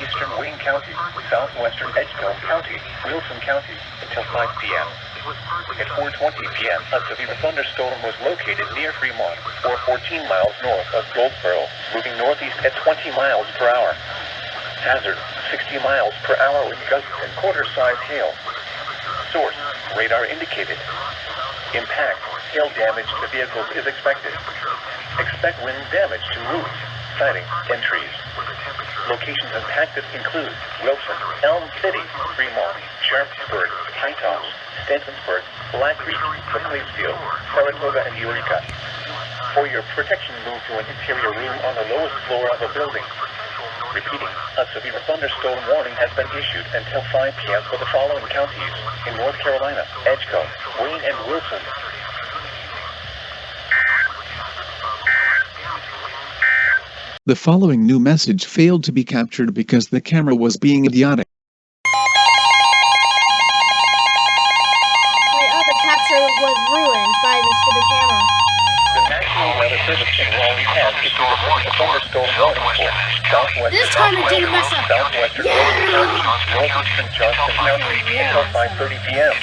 eastern Wayne County, southwestern Edgecombe County, Wilson County, until 5 p.m. At 4:20 p.m., a severe thunderstorm was located near Fremont, or 14 miles north of Goldsboro, moving northeast at 20 miles per hour. Hazard, 60 miles per hour with gusts and quarter-size hail. Source, radar indicated. Impact, hail damage to vehicles is expected. Expect wind damage to roofs, siding, and trees. Locations impacted include Wilson, Elm City, Fremont, Sharpsburg, High Tops, Stensonsburg, Black Creek, McLeesfield, Saratoga, and Eureka. For your protection, move to an interior room on the lowest floor of a building. Repeating, a severe thunderstorm warning has been issued until 5 p.m. for the following counties in North Carolina: Edgecombe, Wayne, and Wilson. The following new message failed to be captured because the camera was being idiotic. My other capture was ruined by the stupid camera. The National Weather Service in Raleigh has issued a thunderstorm warning for southwestern This time it didn't mess up. southwestern northeastern Johnson County until 5:30 p.m.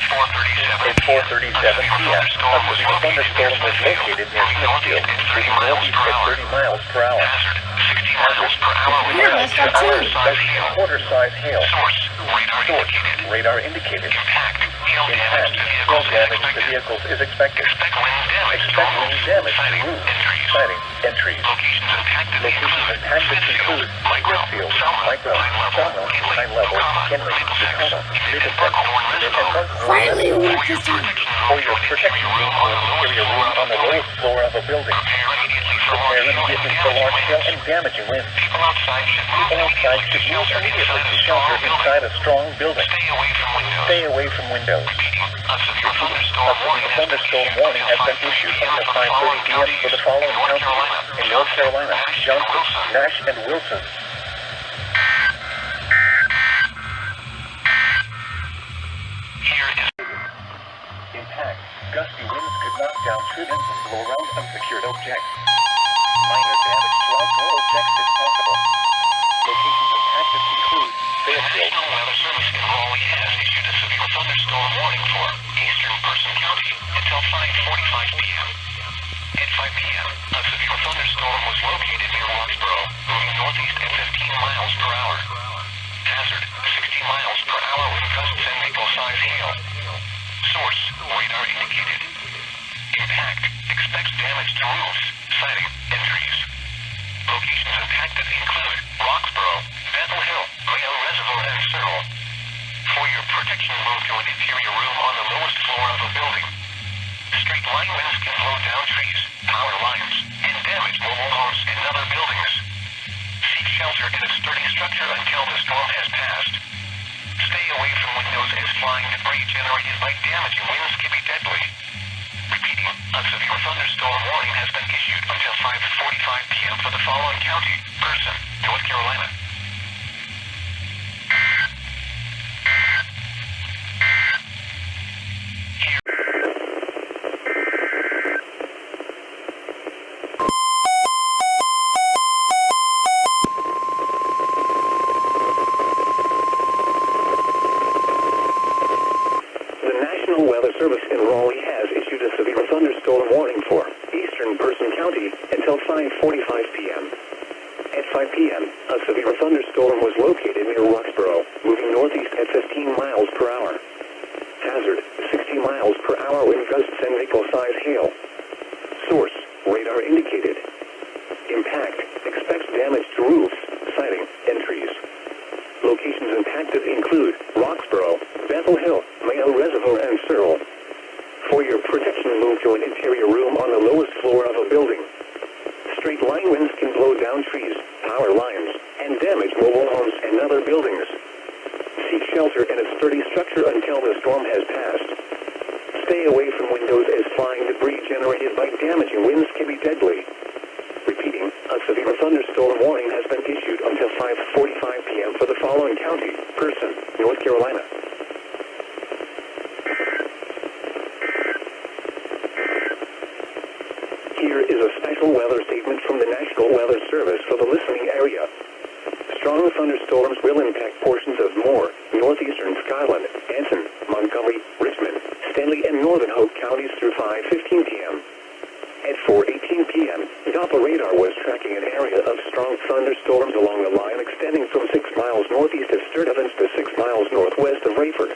At 4:37 p.m., a severe thunderstorm was located near Smithfield, moving northeast at 30 miles per hour. Hazard, 60 miles per hour with gusts and quarter-size hail. Source, radar indicated. Impact, hail damage to vehicles is expected. Expect wind damage to roofs, siding, and trees. Locations impacted include Smithfield, Michael, Selma, Pine Level, Henry, Dakota, Middlesex, and Bunkport. Finally it worked this time. For your protection, move to an interior room on the lowest floor of a building. Prepare immediately for large hail and damaging winds. People outside should move immediately to shelter inside a strong building. Stay away from windows. A severe thunderstorm warning has been issued until 5:30 p.m. for the following counties in North Carolina: Johnson, Nash, and Wilson. Impact. Gusty winds could knock down trimmings and blow around unsecured objects. Minor damage to outdoor objects is possible. Locations impacted include Fairfield. The National Weather Service in Raleigh has issued a severe thunderstorm warning for eastern Person County until 5:45 p.m. At 5 p.m., a severe thunderstorm was located near Roxboro, moving northeast at 15 miles per hour. Hazard, 60 miles per hour with gusts and nickel-size hail. Source, radar indicated. Impact, expects damage to roofs, siding, and trees. Locations impacted include Roxboro, Bethel Hill, Mayo Reservoir, and Searle. For your protection, move to an interior room on the lowest floor of a building. Straight line winds can blow down trees, power lines, and damage mobile homes and other buildings. Seek shelter in a sturdy structure until the storm has passed. Stay away from windows as flying debris generated by damaging winds can be deadly. Repeating, a severe thunderstorm warning has been issued until 5:45 p.m. for the following county: Person, North Carolina. The National Weather Service in Raleigh has issued a severe thunderstorm warning for eastern Person County until 5:45 p.m. At 5 p.m., a severe thunderstorm was located near Roxboro, moving northeast at 15 miles per hour. Hazard, 60 miles per hour with gusts and nickel-size hail. Source, radar indicated. Impact, expects damage to roofs, siding, and trees. Locations impacted include Roxboro, Bethel Hill, Mayo Reservoir, and Searle. For your protection, move to an interior room on the lowest floor of a building. Straight line winds can blow down trees, power lines, and damage mobile homes and other buildings. Seek shelter in a sturdy structure until the storm has passed. Stay away from windows as flying debris generated by damaging winds can be deadly. Repeating, a severe thunderstorm warning has been issued until 5:45 p.m. for the following county: Person, North Carolina. Here is a special weather statement from the National Weather Service for the listening area. Strong thunderstorms will impact portions of Moore, northeastern Scotland, Anson, Montgomery, Richmond, Stanley, and Northern Hope counties through 5:15 p.m. At 4:18 p.m., Doppler radar was tracking an area of strong thunderstorms along the line extending from 6 miles northeast of Sturtevant to 6 miles northwest of Rayford.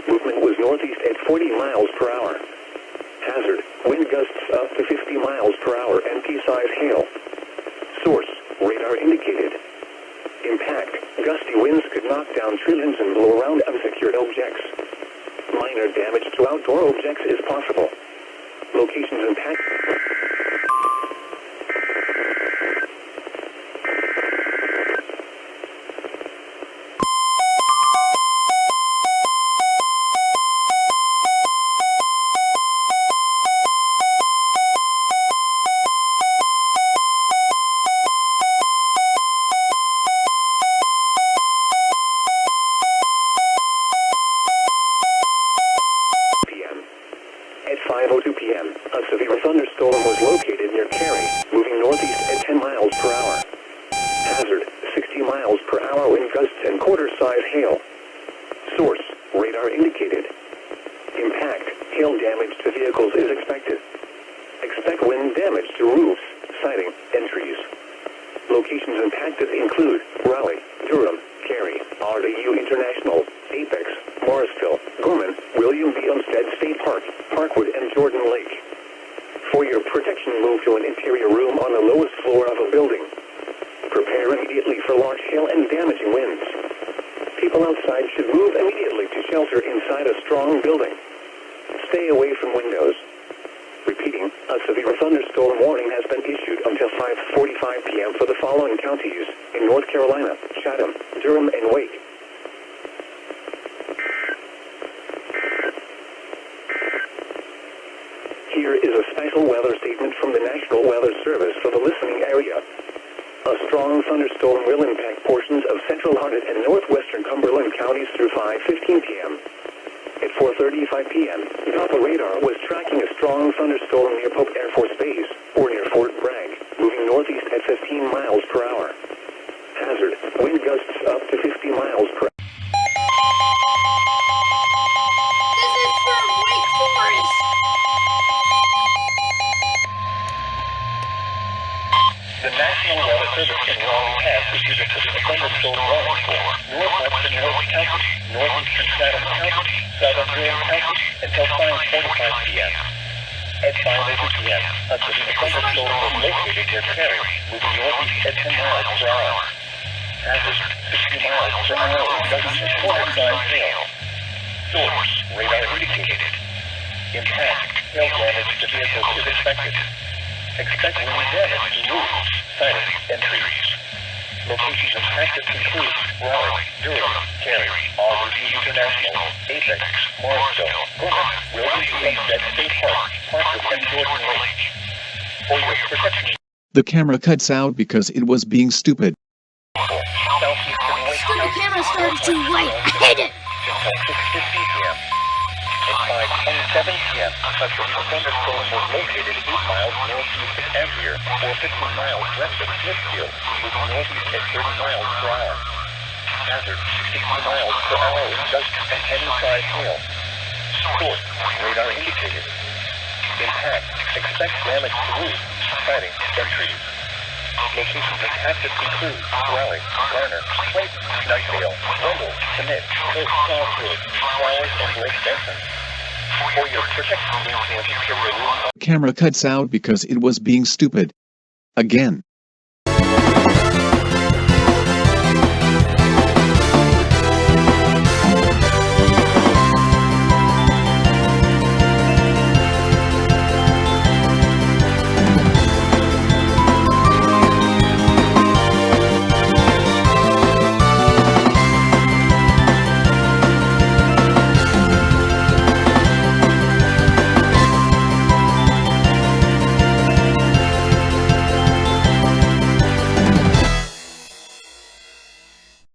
Movement was northeast at 40 miles per hour. Hazard, wind gusts up to 50 miles per hour and pea-size hail. Source, radar indicated. Impact, gusty winds could knock down tree limbs and blow around unsecured objects. Minor damage to outdoor objects is possible. Locations impacted. At 5:02 p.m., a severe thunderstorm was located near Cary, moving northeast at 10 miles per hour. Hazard, 60 miles per hour wind gusts and quarter-size hail. Source, radar indicated. Impact, hail damage to vehicles is expected. Expect wind damage to roofs, siding, and trees. Locations impacted include Raleigh, Durham, Cary, RDU International, Apex, Morrisville, Gorman, William B. Olmsted State Park, Parkwood, and Jordan Lake. For your protection, move to an interior room on the lowest floor of a building. Prepare immediately for large hail and damaging winds. People outside should move immediately to shelter inside a strong building. Stay away from windows. Repeating, a severe thunderstorm warning has been issued until 5:45 p.m. for the following counties in North Carolina: Chatham, Durham, and Wake. Here is a special weather statement from the National Weather Service for the listening area. A strong thunderstorm will impact portions of central Harnett and northwestern Cumberland counties through 5:15 p.m. At 4:35 p.m., Doppler radar was tracking a strong thunderstorm near Pope Air Force Base, or near Fort Bragg, moving northeast at 15 miles per hour. Hazard, wind gusts up to 50 miles per hour. This is for Wake Forest. The National Weather Service in Raleigh has issued a severe thunderstorm warning for northwestern York County, northeastern Chatham County, southern Durham County, until 5:45 p.m. At 5:02 p.m., a severe thunderstorm was located near Cary, moving northeast at 10 miles per hour. Hazard, 60 miles per hour with gusts and quarter-size hail. Source, radar indicated. Impact, hail damage to vehicles is expected. Expect wind damage to roofs, siding, and trees. Locations impacted include Raleigh, Durham, Cary, RDU International, Apex, Morrisville, Gorman, William B. Olmsted State Park, Parkwood, and Jordan Lake. For your protection, The camera cuts out because it was being stupid. southeastern Lake Stupid County, camera started too late. I hate it. until 6:15 p.m. At 5:27 p.m., a severe thunderstorm was located 8 miles northeast of Angier, or 15 miles west of Smithfield, moving northeast at 30 miles per hour. Hazard, 60 miles per hour with gusts and any-size hail. Source, radar indicated. Impact, expect damage to roofs, siding, and trees. Locations impacted include Raleigh, Garner, Clayton, Knightdale, Wendell, Smith, Coast Southwood, Flowers, and Lake Benson. For your protection, move to an interior room. Camera cuts out because it was being stupid. Again.